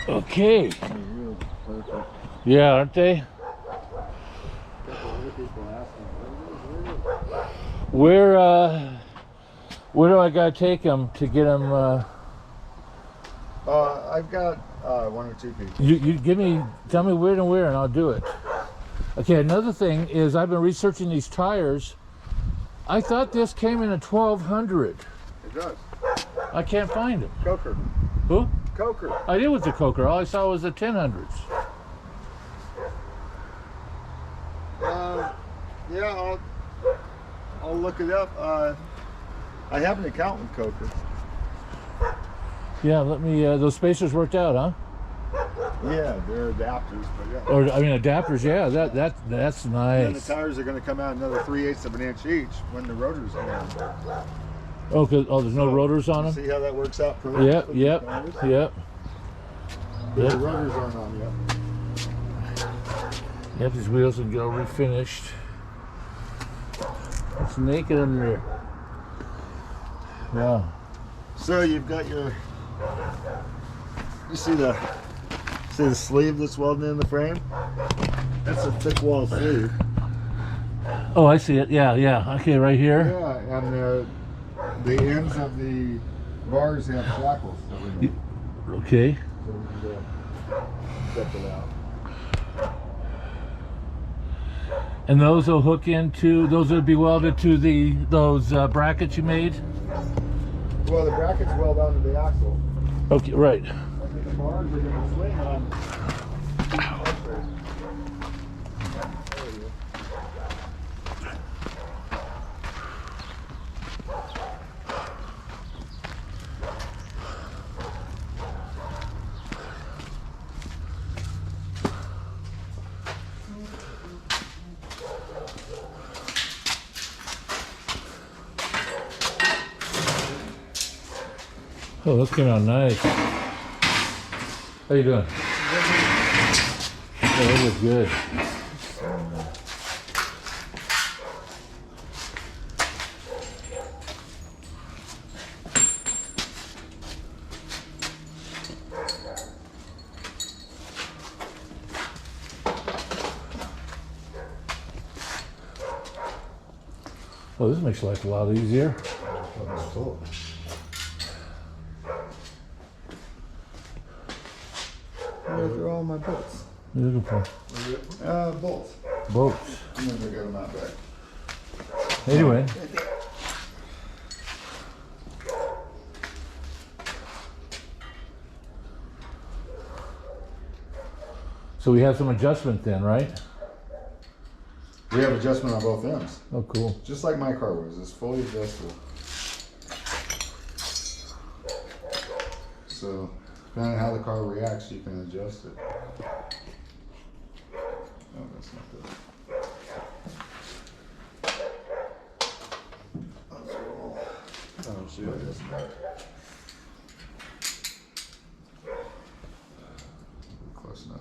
Okay. Yeah, aren't they? Where do I gotta take them to get them? I've got one or two people. You tell me where and where, and I'll do it. Okay. Another thing is I've been researching these tires. I thought this came in a 1200. It does. I can't find them. Coker. Who? Coker. I did with the Coker. All I saw was the 1000s. Yeah, I'll look it up. I have an account with Coker. Yeah, let me. Those spacers worked out, huh? Yeah, they're adapters, but yeah. Or I mean adapters. Yeah, that's nice. And the tires are going to come out another 3/8 of an inch each when the rotors come out. Oh, there's no rotors on them. See how that works out for Yep. The rotors aren't on yet. Yep, these wheels can go refinished. It's naked under there. Yeah. So you've got your. You see the sleeve that's welded in the frame? That's a thick wall sleeve. Oh, I see it. Yeah. Okay, right here. Yeah, and the ends of the bars have shackles. Okay. So we can step it out. And those will hook into. Those would be welded to those brackets you made. Well, the brackets weld onto the axle. Okay, right. And the bars are going to swing on. Oh, those came out nice. How you doing? Oh, they look good. Oh, this makes life a lot easier. Those are all my bolts. What are you looking for? Bolts. Bolts. I'm going to get them out back. Anyway. So we have some adjustment then, right? We have adjustment on both ends. Oh, cool. Just like my car was. It's fully adjustable. So, depending on how the car reacts, you can adjust it. No, that's not good. Oh, see what it is. Close enough.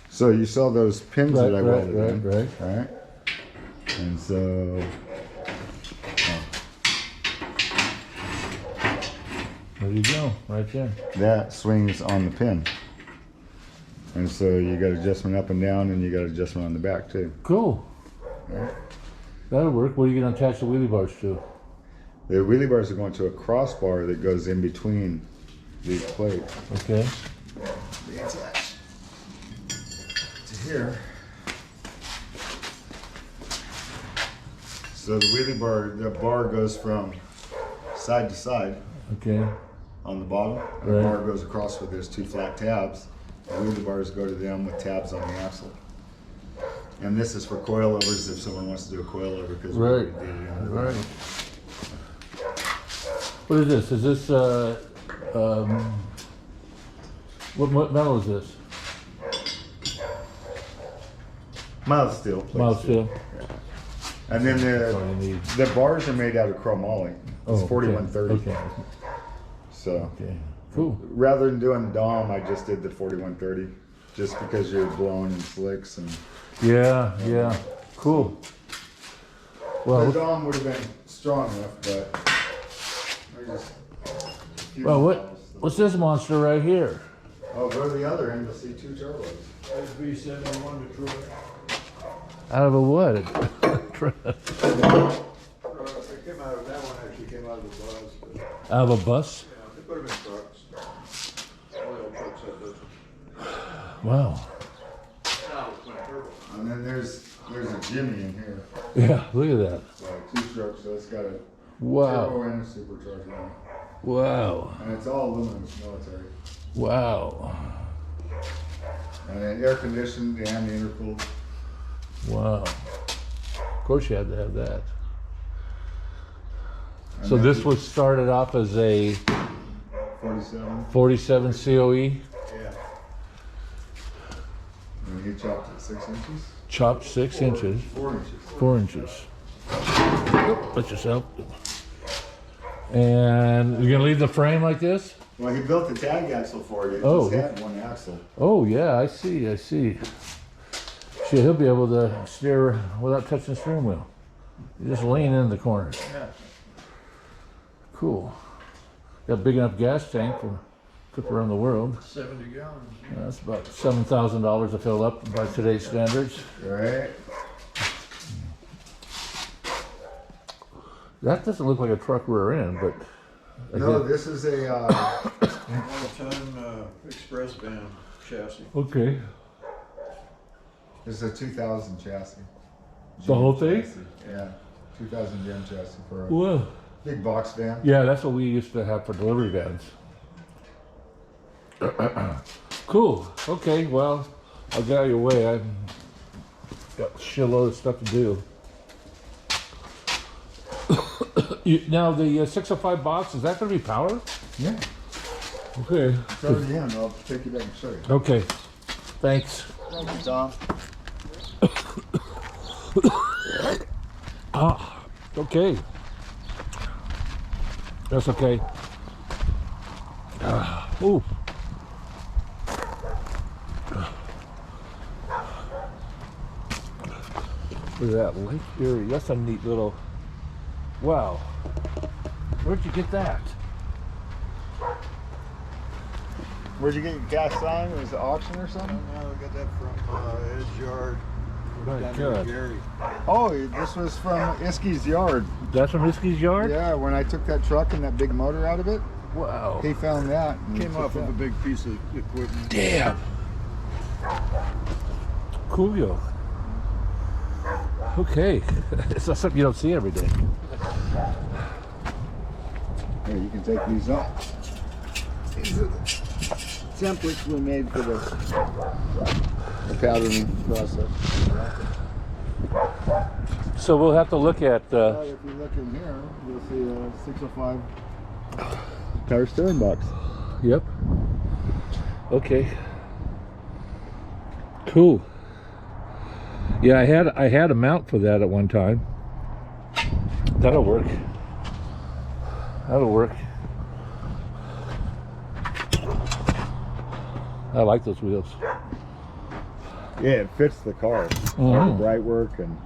So you saw those pins that I welded in, right? And so, There you go, right there. that swings on the pin. And so you got adjustment up and down, and you got adjustment on the back too. Cool. Right? That'll work. What are you going to attach the wheelie bars to? The wheelie bars are going to a crossbar that goes in between these plates. Okay. They attach to here. So the bar goes from side to side Okay. on the bottom. And Right. the bar goes across where there's two flat tabs. The wheelie bars go to them with tabs on the axle. And this is for coilovers if someone wants to do a coilover because we Right. did it. Right. What is this? Is this what metal is this? Mild steel. plate Mild steel. And then That's all you need. the bars are made out of chromoly. It's Oh, 4130. Okay. So Okay. Cool. rather than doing Dom, I just did the 4130, just because you're blowing in slicks and. Yeah. Cool. The Well, Dom would have been strong enough, but I just few Well, models. what's this monster right here? Oh, go to the other end, you'll see 2 turbos. SB71 Detroit. Out of a what? It came out of, that one actually came out of the bus. But, Out of a bus? yeah, they put them in trucks. Oil trucks have those. Wow. Now it's twin turbo. And then there's a Jimmy in here. Yeah, look at that. So 2-stroke, so it's got a Wow. turbo and a supercharger on it. Wow. And it's all aluminum, it's military. Wow. And then air conditioned and intercooled. Wow. Of course you had to have that. And So then this was started off as a 47. 47 COE, Yeah. And he chopped it 6 inches. chopped 6 inches, 4 inches. 4 inches. Oop, let yourself. And you're gonna leave the frame like this? Well, he built the tag axle for it. It Oh. just had one axle. Oh yeah, I see, I see. Shit, he'll be able to steer without touching the steering wheel. You just lean in the corner. Yeah. Cool. Got a big enough gas tank for trip around the world. 70 gallons. That's about $7,000 to fill up by today's standards. Right? That doesn't look like a truck rear end, but No, this is a 1-ton express van chassis. okay. this is a 2000 chassis. The whole Gem thing? chassis. Yeah, 2000 Gem chassis for a Well, big box van. yeah, that's what we used to have for delivery vans. Cool. Okay, well, I'll get out of your way. I've got a shitload of stuff to do. Now the 605 box, is that going to be powered? Yeah, Okay. it's already in. I'll take you back and show you. Okay. Thanks. Thank you, Tom. Okay. That's okay. Ooh. Look at that Lake Erie. That's a neat little. Wow. Where'd you get that? Where'd you get your cast iron? Was it auction or something? No, we got that from Ed's Yard. My Down there in God. Gary. Oh, this was from Iskey's yard. That's from Iskey's yard? Yeah, when I took that truck and that big motor out of it, Wow. he found that. and Came took off of that. a big piece of equipment. Damn. Coolio. Okay. It's not something you don't see every day. Here, you can take these off. These are the templates we made for the patterning process. So we'll have to look at. If you look in here, you'll see a 605 power steering box. Yep. Okay. Cool. Yeah, I had a mount for that at one time. That'll work. That'll work. I like those wheels. Yeah, it fits the car. Mhm. Bright work and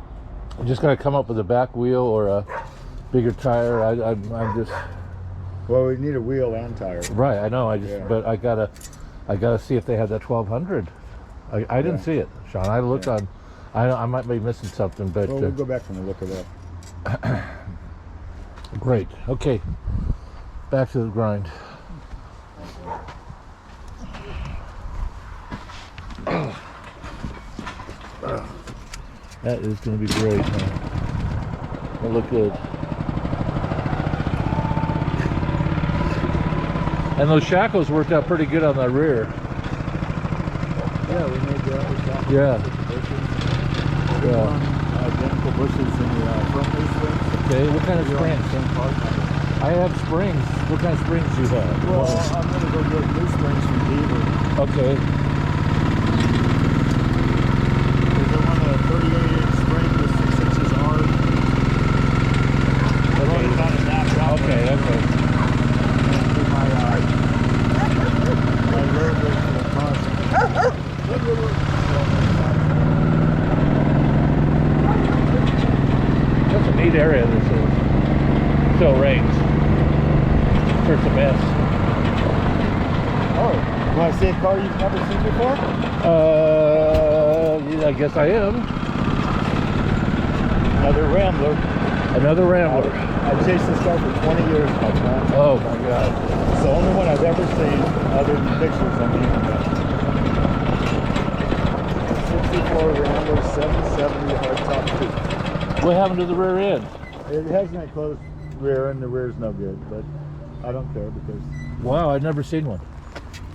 I just gotta come up with a back wheel or a bigger tire. I'm just well, we need a wheel and tire. right. I know. Yeah. But I gotta see if they had that 1200. I didn't Yeah. see it, Sean. I looked Yeah. on. I might be missing something, but Well, we'll go back and look it up. great. Okay, back to the grind. That is going to be great. Huh? It'll look good. And those shackles worked out pretty good on the rear. Yeah, we made that. Yeah. Yeah. Identical bushes in the front leaf springs. Okay. What kind of springs? Same part. I have springs. What kind of springs do you have? Well, I'm gonna go get new springs from Beaver. Okay. Because I want a 38-inch spring with 6 inches hard. I've already got it mapped out. Okay. Okay. For my road weight for the car. That's a neat area. This is. Still rains. It's a mess. Oh, you want to see a car you've never seen before? Yeah, I guess I am. Another Rambler. Another Rambler. I've chased this car for 20 years, my friend. Oh my God. It's the only one I've ever seen other than pictures on the internet. 64 Rambler 770 hardtop coupe. What happened to the rear end? It has an enclosed rear and the rear's no good, but I don't care because... Wow, I've never seen one.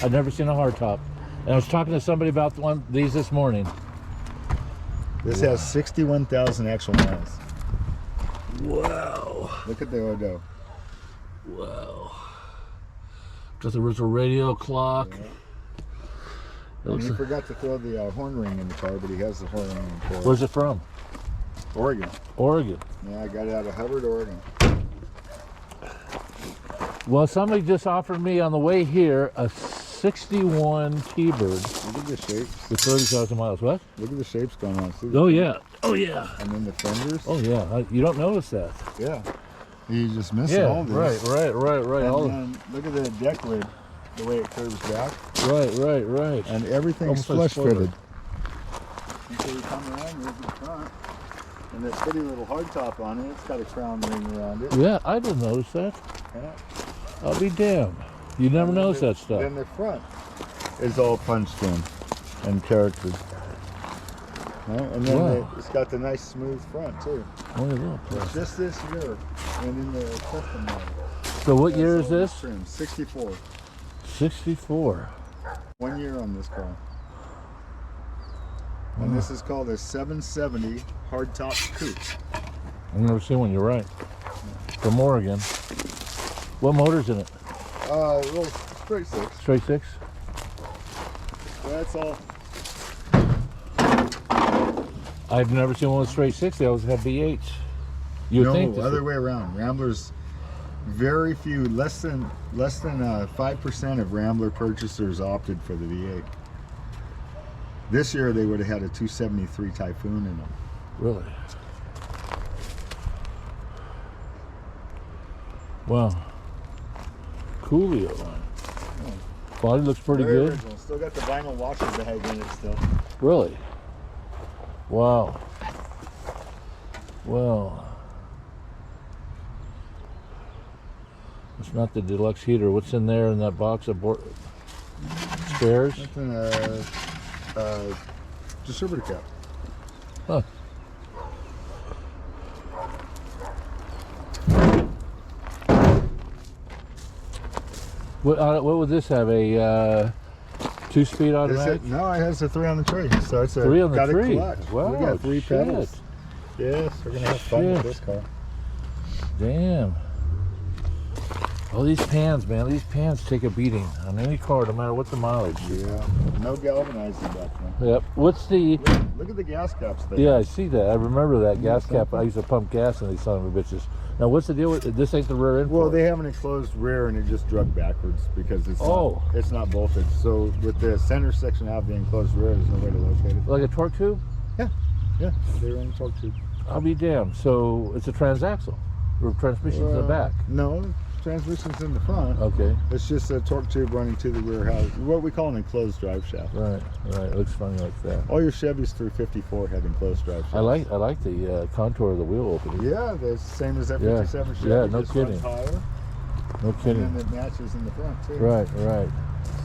I've never seen a hardtop. And I was talking to somebody about these this morning. This has 61,000 actual miles. Wow. Look at the Odo. Wow. Got the original radio clock. Yeah. It looks He like- forgot to throw the horn ring in the car, but he has the horn ring in the car. Where's it from? Oregon. Oregon. Yeah, I got it out of Hubbard, Oregon. Well, somebody just offered me on the way here a 61 T-Bird Look at the shapes. with 30,000 miles. What? Look at the shapes going on. See? Oh yeah. Oh yeah. And then the fenders. Oh yeah. You don't notice that. Yeah. You just missed Yeah. all this. Right. All And then look at the deck lid, the way it curves back. right. And everything's Almost like flush spoiler. fitted. Until you come around, there's the front. And that pretty little hardtop on it, it's got a crown ring around it. Yeah, I didn't notice that. Yeah. I'll be damned. You never And notice then that stuff. Then the front is all punched in and charactered. Right? And then Wow. it's got the nice smooth front too. Only a little It's place. just this year and in the custom model. So what year That's is all this? trim, 64. 64. 1 year on this car. And Wow. this is called a 770 hardtop coupe. I've never seen one. You're right. From Oregon. What motor's in it? Little straight six. Straight six? That's all. I've never seen one with straight six. They always have V8s. You would No, think this other would- way around. Ramblers, very few, less than 5% of Rambler purchasers opted for the V8. This year they would have had a 273 Typhoon in them. Really? Wow. Coolio. Body looks pretty Very good. original. Still got the vinyl washer bag in it still. Really? Wow. Well. It's not the deluxe heater. What's in there in that box of spares? That's in a distributor cap. Huh. What would this have? A 2-speed automatic? No, it has a 3 on the tree. So it's a 3 on the got a tree. clutch. Wow. We got 3 shit. pedals. Yes, we're gonna have fun with Shit. this car. Damn. Oh, these pans, man. These pans take a beating on any car, no matter what the mileage. Yeah. No galvanizing back then. Yep. What's the... Look at the gas caps there. Yeah, I see that. I remember that Isn't gas that cap. something? I used to pump gas in these son of a bitches. Now, what's the deal with it? This ain't the rear end Well, for it. they have an enclosed rear and it just drug backwards because it's Oh. not, it's not bolted. So with the center section out of the enclosed rear, there's no way to locate it. Like a torque tube? Yeah, they run a torque tube. I'll be damned. So it's a transaxle. Or transmission's in the back. No, transmission's in the front. Okay. It's just a torque tube running to the rear house. What we call an enclosed drive shaft. Right. It looks funny like that. All your Chevys through 54 had enclosed drive shafts. I like the contour of the wheel opening. Yeah, the same as that Yeah. 57 Chevy. Yeah, no just kidding. runs higher, No and kidding. then it matches in the front too. Right.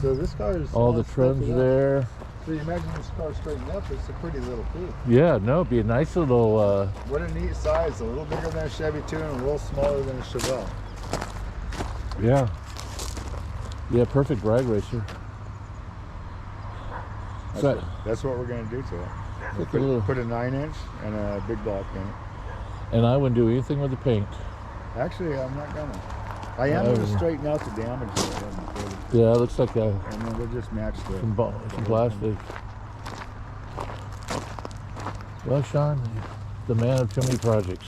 So this car is All the trims stuffed up. there. So you imagine this car straightened up. It's a pretty little coupe. Yeah, no, it'd be a nice little... What a neat size. A little bigger than a Chevy too, and a little smaller than a Chevelle. Yeah, perfect drag racer. So, That's what we're going to do to it. Look at little- Put a 9-inch and a big block in it. and I wouldn't do anything with the paint. Actually, I'm not gonna. I am Oh. going to straighten out the damage that it hasn't Yeah, it looks like and then we'll just match the. some plastic. Well, Shaun, the man of too many projects.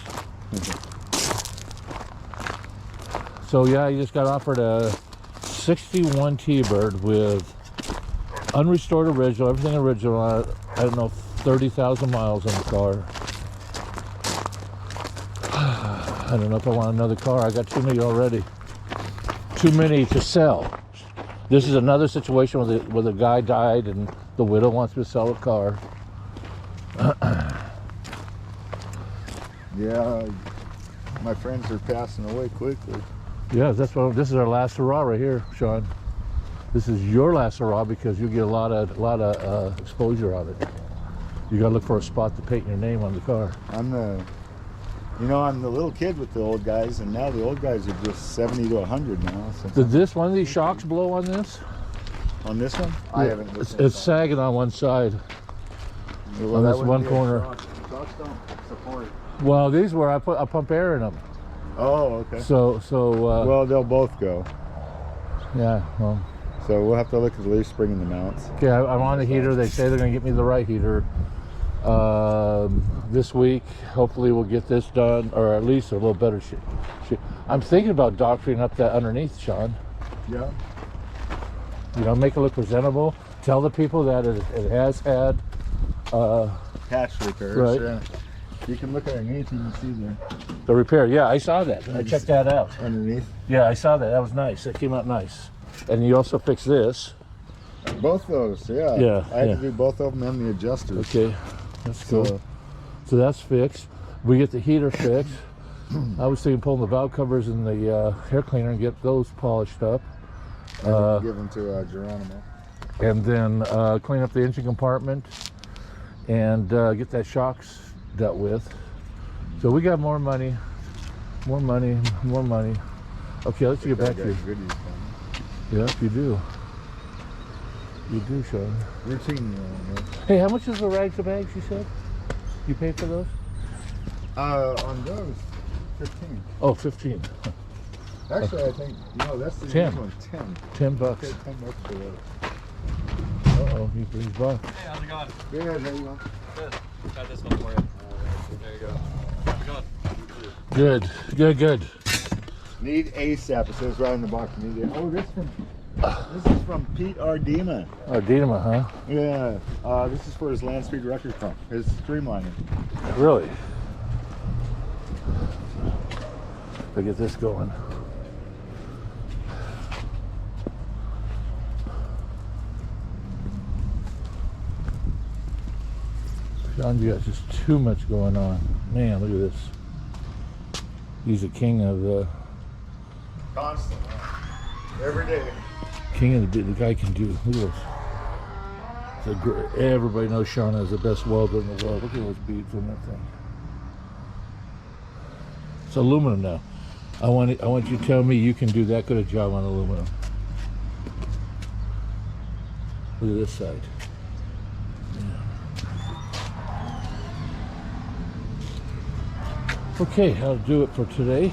So yeah, I just got offered a 61 T-Bird with unrestored original, everything original on it. I don't know, 30,000 miles on the car. I don't know if I want another car. I got too many already. Too many to sell. This is another situation where the guy died and the widow wants to sell a car. Yeah, my friends are passing away quickly. Yeah, this is our last hurrah right here, Shaun. This is your last hurrah because you get a lot of exposure on it. You gotta look for a spot to paint your name on the car. I'm the little kid with the old guys, and now the old guys are just 70 to 100 now. Did one of these shocks blow on this? On this one? I haven't. It's sagging on one side. Well, on that this wouldn't one be a corner. shock. Shocks don't support. Well, these were I pump air in them. Oh, okay. So Well, they'll both go. yeah. Well, So we'll have to look at the leaf spring and the mounts. okay. I'm on the heater. They say they're gonna get me the right heater this week. Hopefully, we'll get this done, or at least a little better shit. I'm thinking about doctoring up that underneath, Shaun. Yeah. You know, make it look presentable. Tell the people that it has had Patch repairs. Right. Yeah. You can look underneath. You can see the repair. Yeah, I saw that. I checked that out. there. Underneath. Yeah, I saw that. That was nice. That came out nice. And you also fixed this. Both those. Yeah. Yeah, I had yeah. to do both of them and the adjusters. Okay, that's So- cool. So that's fixed. We get the heater fixed. I was thinking pulling the valve covers and the air cleaner and get those polished up. Give them to Geronimo. And then clean up the engine compartment and get that shocks dealt with. So we got more money. Okay, let's get back here. Goodies Yeah, you do. You do, Shaun. routine. Hey, how much is the rags of bags you said? You paid for those? On those, 15. Oh, 15. Actually, I think that's the 10. one. 10. $10. Okay, $10 for those. Uh-oh, he's back. Hey, how's it going? Good. How you going? Good. Got this one for you. There you go. How's it going? Good. Need ASAP. It says right on the box. Need it. Oh, this is from Pete Ardema. Oh, Dynamo, huh? Yeah. This is for his land speed record pump. His streamliner. Really? If I get this going. Shaun, you got just too much going on. Man, look at this. He's a king of the Constant. Every day. the guy can do. Look at this. Everybody knows Shaun is the best welder in the world. Look at those beads on that thing. It's aluminum now. I want you to tell me you can do that good a job on aluminum. Look at this side. Yeah. Okay, I'll do it for today.